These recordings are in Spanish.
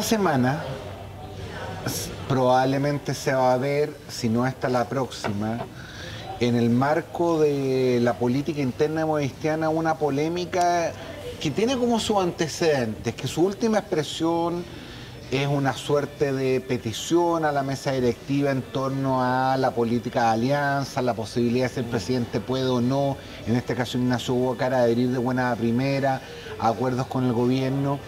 semana probablemente se va a ver, si no hasta la próxima, en el marco de la política interna democristiana, una polémica que tiene como sus antecedentes, que su última expresión es una suerte de petición a la mesa directiva en torno a la política de alianza, la posibilidad de si el presidente puede o no, en este caso Ignacio Bócar, adherir de buena primera a acuerdos con el gobierno.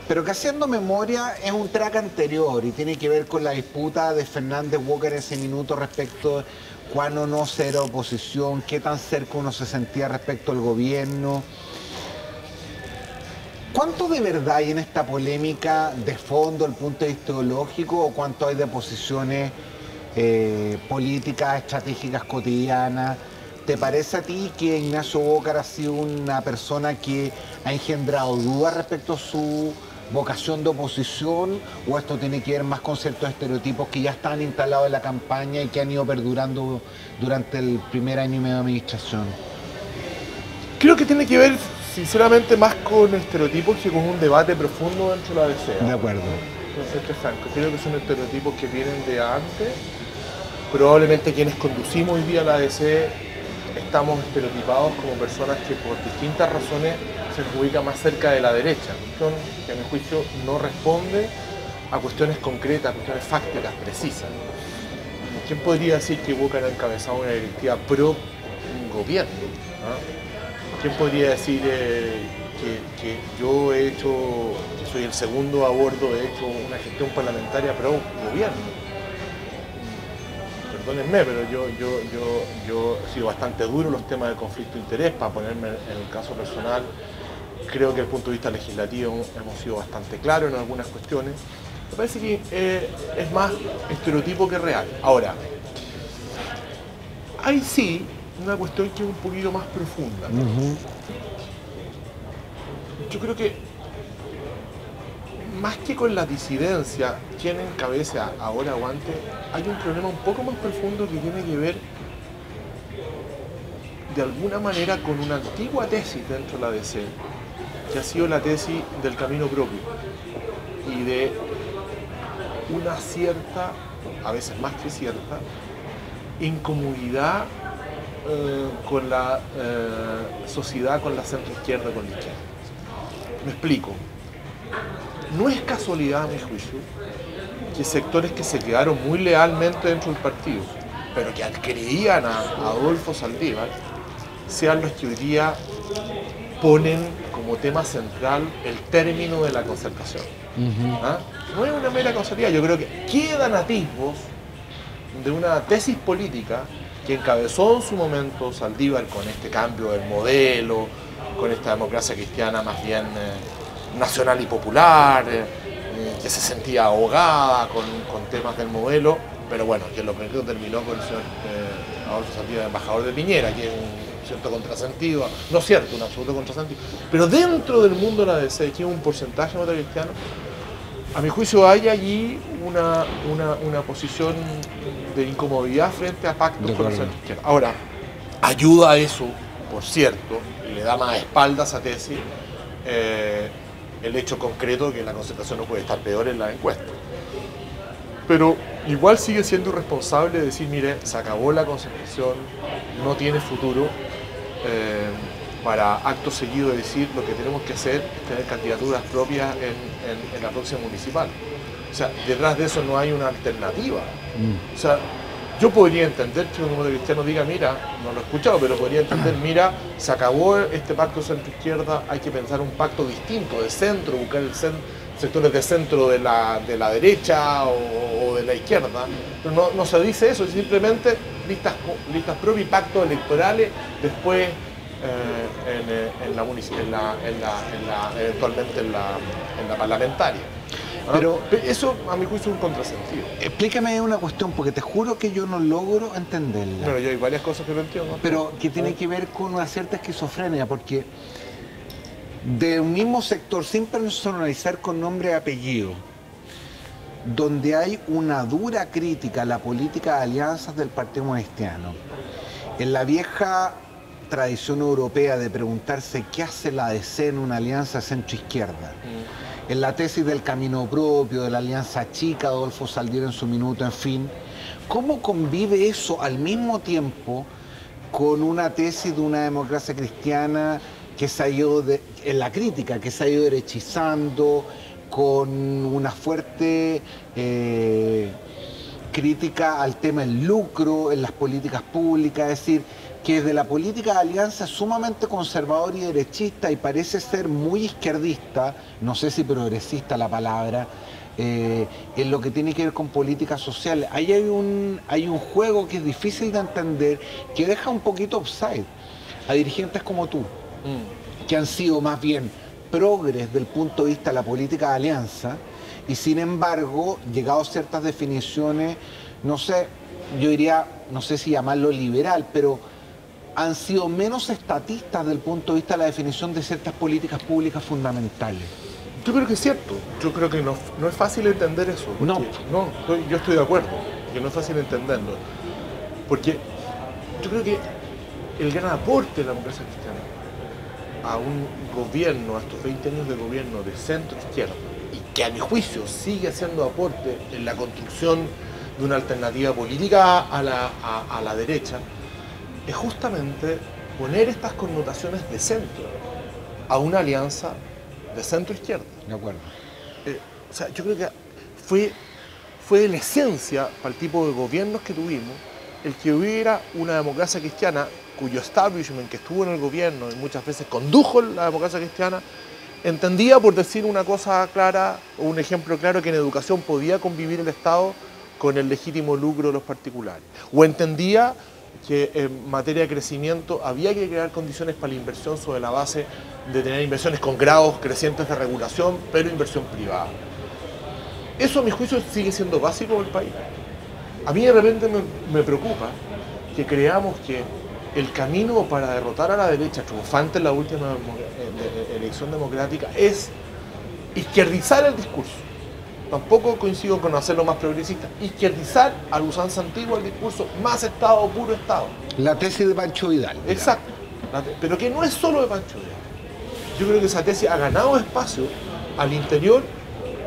Pero que haciendo memoria es un track anterior y tiene que ver con la disputa de Fernández Walker en ese minuto respecto de cuándo no ser oposición, qué tan cerca uno se sentía respecto al gobierno. ¿Cuánto de verdad hay en esta polémica de fondo, el punto de vista ideológico, o cuánto hay de posiciones políticas, estratégicas cotidianas? ¿Te parece a ti que Ignacio Bócar ha sido una persona que ha engendrado dudas respecto a su vocación de oposición, o esto tiene que ver más con ciertos estereotipos que ya están instalados en la campaña y que han ido perdurando durante el primer año y medio de administración? Creo que tiene que ver sinceramente más con estereotipos que con un debate profundo dentro de la ADC. De acuerdo. Entonces, Franco, creo que son estereotipos que vienen de antes. Probablemente quienes conducimos hoy día la ADC estamos estereotipados como personas que por distintas razones se nos ubica más cerca de la derecha, cuestión que a mi juicio no responde a cuestiones concretas, a cuestiones fácticas, precisas. ¿Quién podría decir que Bócar ha encabezado una directiva pro gobierno? ¿Quién podría decir que yo he hecho, que soy el segundo a bordo, he hecho una gestión parlamentaria pro gobierno? Perdónenme, pero yo he sido bastante duro en los temas de conflicto de interés. Para ponerme en el caso personal, creo que desde el punto de vista legislativo hemos sido bastante claros en algunas cuestiones. Me parece que es más estereotipo que real. Ahora, hay sí una cuestión que es un poquito más profunda. Yo creo que más que con la disidencia, quien encabeza ahora o antes, hay un problema un poco más profundo que tiene que ver de alguna manera con una antigua tesis dentro de la ADC, que ha sido la tesis del camino propio y de una cierta, a veces más que cierta, incomodidad con la sociedad, con la centroizquierda, con la izquierda. Me explico. No es casualidad, a mi juicio, que sectores que se quedaron muy lealmente dentro del partido, pero que adquirían a Adolfo Saldívar, sean los que hoy día ponen como tema central el término de la concertación. No es una mera casualidad, yo creo que quedan atisbos de una tesis política que encabezó en su momento Saldívar con este cambio del modelo, con esta democracia cristiana más bien nacional y popular, que se sentía ahogada con temas del modelo, pero bueno, que lo primero terminó con el señor Adolfo Saldívar, embajador de Piñera, que es un cierto contrasentido, no cierto, un absoluto contrasentido, pero dentro del mundo de la ADC, que es un porcentaje de cristiano, a mi juicio hay allí una posición de incomodidad frente a pactos con la centro izquierda. Ahora, ayuda a eso, por cierto, y le da más espalda a esa tesis, el hecho concreto de que la concertación no puede estar peor en las encuestas. Pero igual sigue siendo irresponsable decir, mire, se acabó la concertación, no tiene futuro, para acto seguido de decir lo que tenemos que hacer es tener candidaturas propias en la próxima municipal. O sea, detrás de eso no hay una alternativa. O sea, yo podría entender que un número de cristianos diga, mira, no lo he escuchado, pero podría entender, mira, se acabó este pacto centro-izquierda, hay que pensar un pacto distinto, de centro, buscar sectores de centro de la derecha o de la izquierda. Pero no se dice eso, simplemente listas propias y pactos electorales después eventualmente en la parlamentaria. Pero eso, a mi juicio, es un contrasentido. Explícame una cuestión, porque te juro que yo no logro entenderla. Bueno, yo hay varias cosas que no entiendo. Pero que tiene que ver con una cierta esquizofrenia, porque de un mismo sector, sin personalizar con nombre y apellido, donde hay una dura crítica a la política de alianzas del Partido Cristiano, en la vieja tradición europea de preguntarse qué hace la ADC en una alianza centro-izquierda. En la tesis del camino propio, de la alianza chica, Adolfo Saldiero en su minuto, en fin, ¿cómo convive eso al mismo tiempo con una tesis de una democracia cristiana que se ha ido, en la crítica, que se ha ido derechizando, con una fuerte crítica al tema del lucro en las políticas públicas? Es decir, que desde la política de alianza es sumamente conservador y derechista y parece ser muy izquierdista, no sé si progresista la palabra, en lo que tiene que ver con políticas sociales. Ahí hay un juego que es difícil de entender, que deja un poquito offside a dirigentes como tú, que han sido más bien progres del punto de vista de la política de alianza, y sin embargo, llegado a ciertas definiciones, no sé, yo diría, no sé si llamarlo liberal, pero han sido menos estatistas desde el punto de vista de la definición de ciertas políticas públicas fundamentales. Yo creo que es cierto. Yo creo que no es fácil entender eso. Yo estoy de acuerdo, que no es fácil entenderlo. Porque yo creo que el gran aporte de la democracia cristiana a un gobierno, a estos 20 años de gobierno de centro-izquierda, y que a mi juicio sigue haciendo aporte en la construcción de una alternativa política a la derecha, es justamente poner estas connotaciones de centro a una alianza de centro-izquierda. De acuerdo. O sea, yo creo que fue de la esencia para el tipo de gobiernos que tuvimos el que hubiera una democracia cristiana cuyo establishment que estuvo en el gobierno y muchas veces condujo la democracia cristiana, entendía, por decir una cosa clara o un ejemplo claro, que en educación podía convivir el Estado con el legítimo lucro de los particulares. O entendía que en materia de crecimiento había que crear condiciones para la inversión sobre la base de tener inversiones con grados crecientes de regulación, pero inversión privada. Eso, a mi juicio, sigue siendo básico en el país. A mí de repente me preocupa que creamos que el camino para derrotar a la derecha triunfante en la última elección democrática es izquierdizar el discurso. Tampoco coincido con hacerlo más progresista. Izquierdizar a la usanza antigua el discurso, más Estado, puro Estado. La tesis de Pancho Vidal. Exacto. Pero que no es solo de Pancho Vidal. Yo creo que esa tesis ha ganado espacio al interior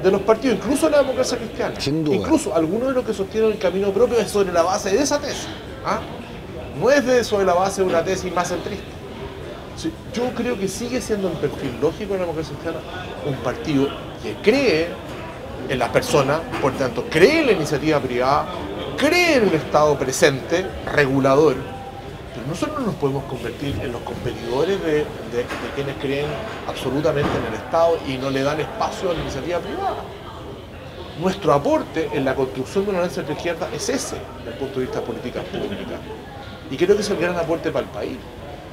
de los partidos, incluso la democracia cristiana. Sin duda. Incluso algunos de los que sostienen el camino propio es sobre la base de esa tesis. No es sobre la base de una tesis más centrista. Yo creo que sigue siendo el perfil lógico de la democracia cristiana un partido que cree en las personas, por tanto cree en la iniciativa privada, cree en un Estado presente, regulador, pero nosotros no nos podemos convertir en los competidores de quienes creen absolutamente en el Estado y no le dan espacio a la iniciativa privada. Nuestro aporte en la construcción de una alianza de izquierda es ese, desde el punto de vista de políticas públicas. Y creo que es el gran aporte para el país.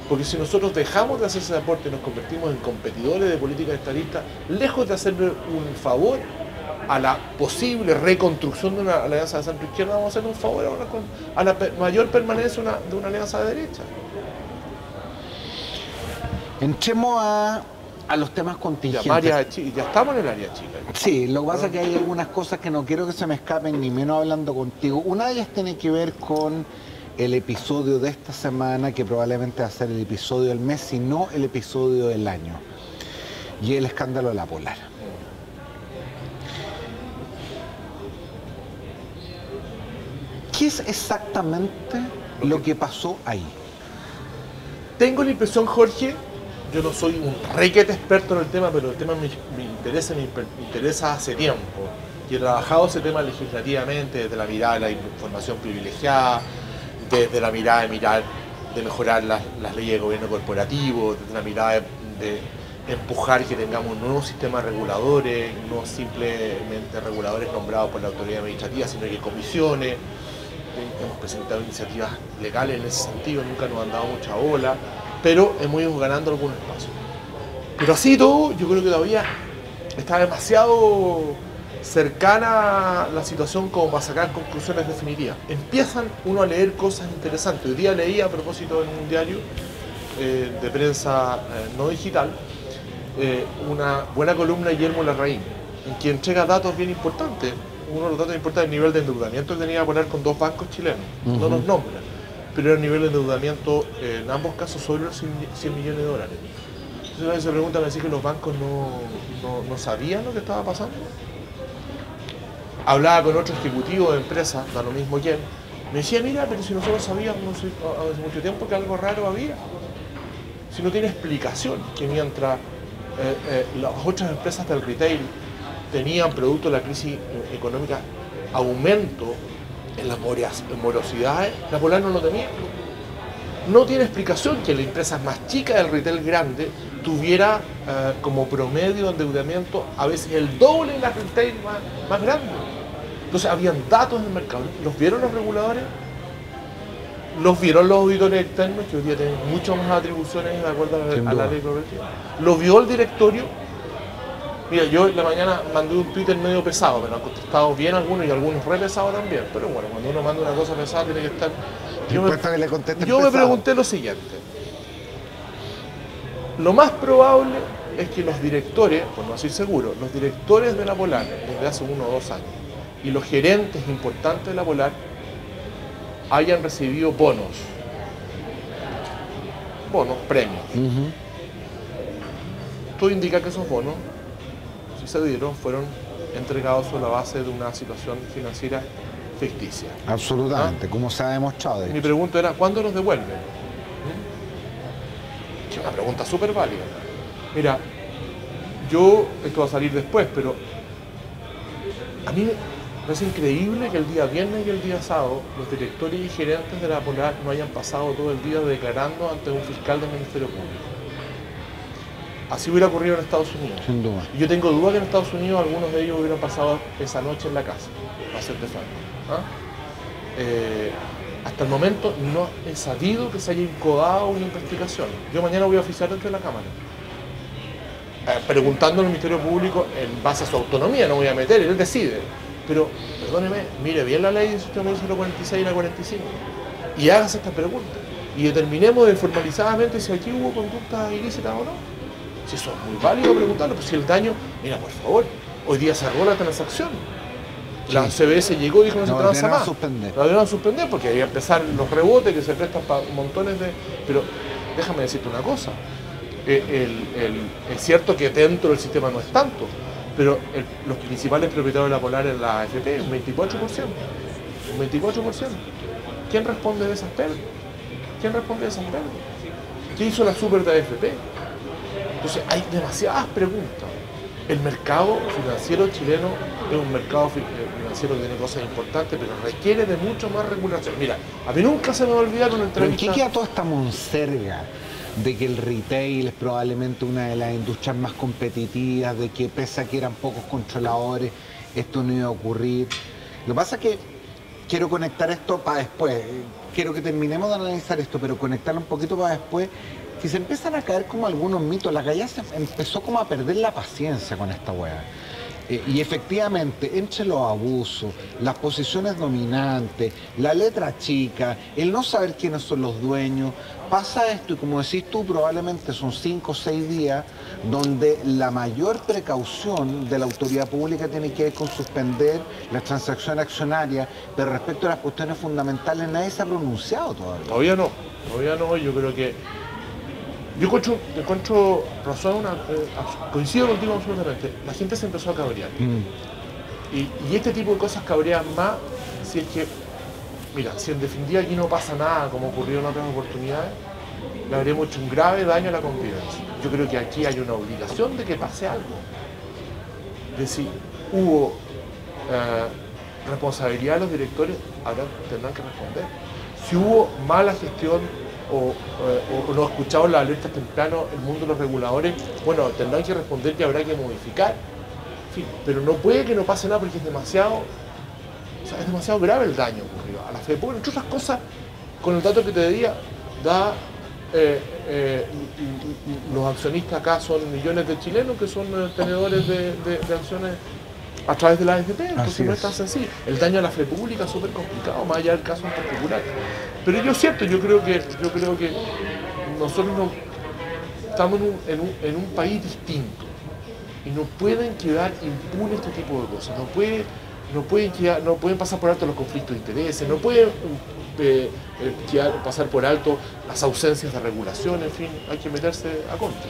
Porque si nosotros dejamos de hacer ese aporte y nos convertimos en competidores de políticas estadistas, lejos de hacerle un favor a la posible reconstrucción de una alianza de centro-izquierda, vamos a hacer un favor a la mayor permanencia de una alianza de derecha. Entremos a los temas contingentes. Ya estamos en el área chica. Sí, lo que pasa es que hay algunas cosas que no quiero que se me escapen, ni menos hablando contigo. Una de ellas tiene que ver con el episodio de esta semana, que probablemente va a ser el episodio del mes, si no el episodio del año, y el escándalo de la Polar. ¿Qué es exactamente lo que pasó ahí? Tengo la impresión, Jorge, yo no soy un requete experto en el tema, pero el tema me interesa hace tiempo. Y he trabajado ese tema legislativamente, desde la mirada de la información privilegiada, desde la mirada de mejorar las leyes de gobierno corporativo, desde la mirada de empujar que tengamos un nuevo sistema de reguladores, no simplemente reguladores nombrados por la autoridad administrativa, sino que comisiones. Hemos presentado iniciativas legales en ese sentido, nunca nos han dado mucha bola, pero hemos ido ganando algunos espacios. Pero así todo, yo creo que todavía está demasiado cercana la situación como para sacar conclusiones definitivas. Empiezan uno a leer cosas interesantes. Hoy día leí, a propósito, en un diario de prensa no digital, una buena columna de Guillermo Larraín, en que entrega datos bien importantes. Uno de los datos importantes, el nivel de endeudamiento que tenía que poner con 2 bancos chilenos, no los nombra. pero era un nivel de endeudamiento en ambos casos sobre los 100 millones de dólares. Entonces una vez se pregunta, me decía que los bancos no sabían lo que estaba pasando. Hablaba con otro ejecutivo de empresa, da lo mismo quién, me decía, mira, pero si nosotros sabíamos hace mucho tiempo que algo raro había. Si no tiene explicación que mientras las otras empresas del retail tenían, producto de la crisis económica, aumento en las morosidades, la Polar no lo tenía. No tiene explicación que la empresa más chica del retail grande tuviera como promedio de endeudamiento a veces el doble de las retail más grandes. Entonces habían datos en el mercado. ¿Los vieron los reguladores? ¿Los vieron los auditores externos, que hoy día tienen muchas más atribuciones de acuerdo a la ley cooperativa? ¿Lo vio el directorio? Mira, yo en la mañana mandé un Twitter medio pesado, me lo han contestado bien algunos y algunos re pesados también, pero bueno, cuando uno manda una cosa pesada tiene que estar... Yo me pregunté lo siguiente. Lo más probable es que los directores, por no decir seguro, los directores de la Polar desde hace 1 o 2 años y los gerentes importantes de la Polar hayan recibido bonos, premios. Todo indica que esos bonos, si se dieron, fueron entregados sobre la base de una situación financiera ficticia. Absolutamente, como se ha demostrado. Mi pregunta era, ¿cuándo los devuelven? Que es una pregunta súper válida. Mira, esto va a salir después, pero a mí me parece increíble que el día viernes y el día sábado los directores y gerentes de la Polar no hayan pasado todo el día declarando ante un fiscal del Ministerio Público. Así hubiera ocurrido en Estados Unidos. Sin duda. Y yo tengo dudas que en Estados Unidos algunos de ellos hubieran pasado esa noche en la casa, para ser de franco. Hasta el momento no he sabido que se haya incodado una investigación. Yo mañana voy a oficiar dentro de la Cámara. Preguntando al Ministerio Público en base a su autonomía, no voy a meter, él decide. Pero, perdóneme, mire bien la ley 18.046 y la 45 y hágase esta pregunta. Y determinemos formalizadamente si aquí hubo conducta ilícita o no. Si eso es muy válido preguntarlo, pues si el daño, mira, por favor, hoy día cerró la transacción. La CBS llegó y dijo no se transa más. La debieron suspender porque ahí empezar los rebotes que se prestan para montones de... Pero déjame decirte una cosa. Es cierto que dentro del sistema no es tanto, pero los principales propietarios de la Polar en la AFP, un 24%. Un 24%. ¿Quién responde de esas pérdidas? ¿Quién responde de esas pérdidas? ¿Qué hizo la super de AFP? Entonces hay demasiadas preguntas. El mercado financiero chileno es un mercado financiero que tiene cosas importantes, pero requiere de mucho más regulación. Mira, a mí nunca se me va a olvidar una entrevista... ¿Pero en qué queda toda esta monserga de que el retail es probablemente una de las industrias más competitivas, de que pese a que eran pocos controladores, esto no iba a ocurrir? Lo que pasa es que quiero conectar esto para después. Quiero que terminemos de analizar esto, pero conectarlo un poquito para después. Si se empiezan a caer como algunos mitos, la calle se empezó como a perder la paciencia con esta weá. Y efectivamente, entre los abusos, las posiciones dominantes, la letra chica, el no saber quiénes son los dueños, pasa esto y como decís tú, probablemente son 5 o 6 días donde la mayor precaución de la autoridad pública tiene que ver con suspender las transacciones accionarias, pero respecto a las cuestiones fundamentales nadie se ha pronunciado todavía. Todavía no, yo creo que... Yo encuentro razón, coincido contigo absolutamente. La gente se empezó a cabrear. Y este tipo de cosas cabrean más si es que, mira, si en definitiva aquí no pasa nada como ocurrió en otras oportunidades, le habríamos hecho un grave daño a la convivencia. Yo creo que aquí hay una obligación de que pase algo. De si hubo responsabilidad de los directores, ahora tendrán que responder. Si hubo mala gestión o no escucharon las alertas temprano el mundo de los reguladores, bueno, tendrán que responder que habrá que modificar. En fin, pero no puede que no pase nada porque es demasiado grave el daño ocurrido a la fe. Porque entre otras cosas, con el dato que te diría, los accionistas acá son millones de chilenos que son tenedores de acciones a través de la AFP, entonces no es tan sencillo. El daño a la fe pública es súper complicado, más allá del caso en particular. Pero yo creo que nosotros estamos en un país distinto y no pueden quedar impunes este tipo de cosas. no pueden pasar por alto los conflictos de intereses, no pueden pasar por alto las ausencias de regulación, en fin, hay que meterse a contra.